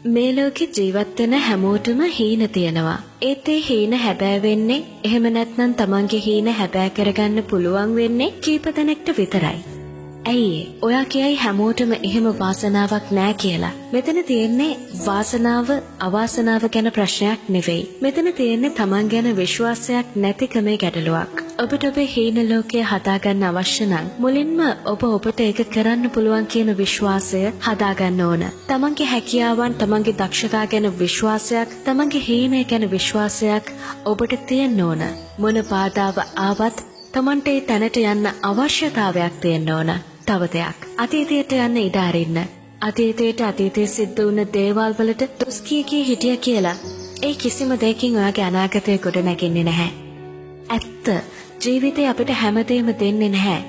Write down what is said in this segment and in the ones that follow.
මේ ලෝකේ ජීවත් වෙන හැමෝටම හීන තියෙනවා. ඒත් ඒ හීන හැබෑ වෙන්නේ එහෙම නැත්නම් තමන්ගේ හීන හැබෑ කරගන්න පුළුවන් වෙන්නේ කීප දෙනෙක්ට විතරයි. ඇයි ඔයා කියයි හැමෝටම එහෙම වාසනාවක් නෑ කියලා. මෙතන තියෙන්නේ වාසනාව අවාසනාව ගැන ප්‍රශ්නයක් නෙවෙයි. මෙතන තියෙන්නේ තමන් ගැන විශ්වාසයක් නැතිකමේ ගැටලුවක්. ඔබට ඔබේ හීන ලෝකය හදාගන්න අවශ්‍ය නම් මුලින්ම ඔබට ඒක කරන්න පුළුවන් කියන විශ්වාසය හදාගන්න ඕන. තමන්ගේ හැකියාවන්, තමන්ගේ දක්ෂතා ගැන විශ්වාසයක්, තමන්ගේ හීනය ගැන විශ්වාසයක් ඔබට තියෙන්න ඕන. මොන බාධාව ආවත් තමන්ට ඒ තැනට යන්න අවශ්‍යතාවයක් තියෙන්න ඕන. තව දෙයක්, අතීතයට යන්න ඉඩ අරින්න. අතීතයේ සිද්ධ වුණ දේවල් වලට දොස් කී හිටිය කියලා ඒ කිසිම දෙයකින් ඔයාගේ අනාගතය ගොඩ නැගෙන්නේ නැහැ. ඇත්ත, ජීවිතේ අපිට හැමදේම දෙන්නේ නැහැ.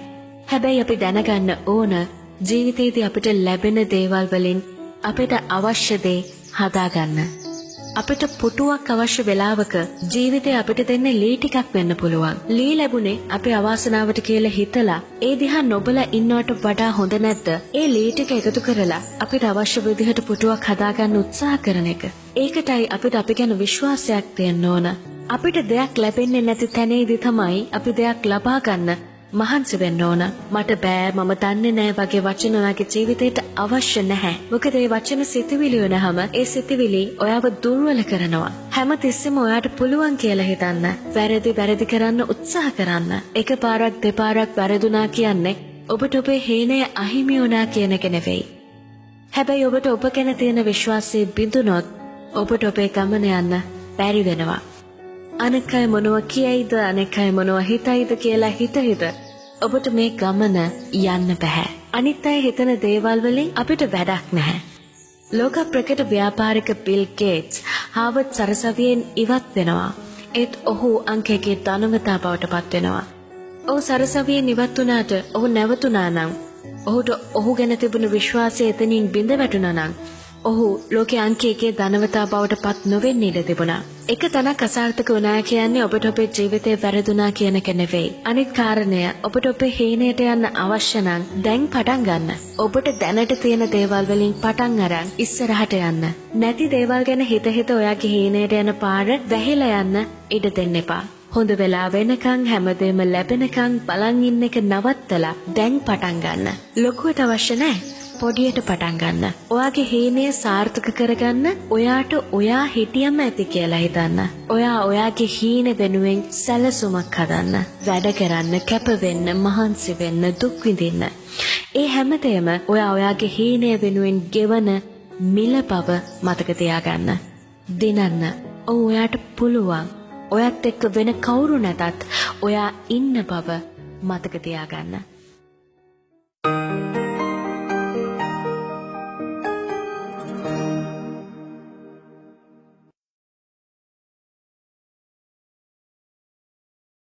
හැබැයි අපි දැනගන්න ඕන ජීවිතේදී අපිට ලැබෙන දේවල් වලින් අපිට අවශ්‍ය දේ හදාගන්න. අපිට පුටුවක් අවශ්‍ය වෙලාවක ජීවිතේ අපිට දෙන්නේ ලී ටිකක් වෙන්න පුළුවන්. ලී ලැබුණේ අපේ අවාසනාවට කියලා හිතලා ඒ දිහා නොබලා ඉන්නවට වඩා හොඳ නැද්ද? ඒ ලී ටික එකතු කරලා අපිට අවශ්‍ය විදිහට පුටුවක් හදාගන්න උත්සාහ කරන එක. ඒකටයි අපිට අපි ගැන විශ්වාසයක් තියෙන්න ඕන. අපිට දෙයක් ලැබෙන්නේ නැති තැනේදී තමයි අපි දෙයක් ලබා ගන්න මහන්සි වෙන්න ඕන. මට බෑ, මම දන්නේ නෑ වගේ වචන ඔයාගේ ජීවිතේට අවශ්‍ය නැහැ. මොකද ඒ වචන සිතුවිලි වුණාම ඒ සිතුවිලි ඔයාව දුර්වල කරනවා. හැම තිස්සෙම ඔයාට පුළුවන් කියලා හිතන්න. වැරදි කරන්න උත්සාහ කරන්න. එකපාරක් දෙපාරක් වැරදුනා කියන්නේ ඔබට ඔබේ හීනය අහිමි වුණා කියන එක නෙවෙයි. හැබැයි ඔබට ඔබ ගැන තියෙන විශ්වාසය බිඳුනොත් ඔබට ඔබේ ගමන යන්න බැරි වෙනවා. අනෙක් අය මොනවා කියයිද, අනෙක් අය මොනවා හිතයිද කියලා හිත ඔබට මේ ගමන යන්න බෑ. අනිත් අය හිතන දේවල් වලින් අපිට වැඩක් නැහැ. ලෝක ප්‍රකට ව්‍යාපාරික බිල් ගේට්ස් හාවර්ඩ් සරසවියෙන් ඉවත් වෙනවා. ඒත් ඔහු අංක 1 ධනවතා බවට පත් වෙනවා. ඔහු සරසවියෙන් ඉවත් වුණාට ඔහු නැවතුණා නම්, ඔහුට ඔහු ගැන තිබුණු විශ්වාසය එතනින් බිඳ වැටුණා නම් ඔහු ලෝකයේ අංක 1 ධනවතා බවට පත් නොවෙන්න ඉඩ තිබුණා. එක තැනක් අසාර්ථක වුණා කියන්නේ ඔබට ඔබේ ජීවිතේ වැරදුනා කියන එක නෙවෙයි. අනිත් කාරණය, ඔබට ඔබේ හීනයට යන්න අවශ්‍ය නම් දැන් පටන් ගන්න. ඔබට දැනට තියෙන දේවල් වලින් පටන් අරන් ඉස්සරහට යන්න. නැති දේවල් ගැන හිත ඔයාගේ හීනයට යන පාර වැහිලා යන්න ඉඩ දෙන්න එපා. හොඳ වෙලා වෙනකන්, හැමදේම ලැබෙනකන් බලන් ඉන්න එක නවත්තලා දැන් පටන් ගන්න. ලොකුවට අවශ්‍ය නැහැ. පොඩියට පටන් ගන්න. ඔයාගේ හීනය සාර්ථක කරගන්න ඔයාට ඔයා හිටියම ඇති කියලා හිතන්න. ඔයාගේ හීන වෙනුවෙන් සැලසුමක් හදන්න. වැඩ කරන්න, කැප වෙන්න, මහන්සි වෙන්න, දුක් විඳින්න. ඒ හැමතේම ඔයාගේ හීනය වෙනුවෙන් ගෙවන මිල බව මතක තියාගන්න. දිනන්න. ඔයාට පුළුවන්. ඔයත් එක්ක වෙන කවුරු නැතත් ඔයා ඉන්න බව මතක තියාගන්න.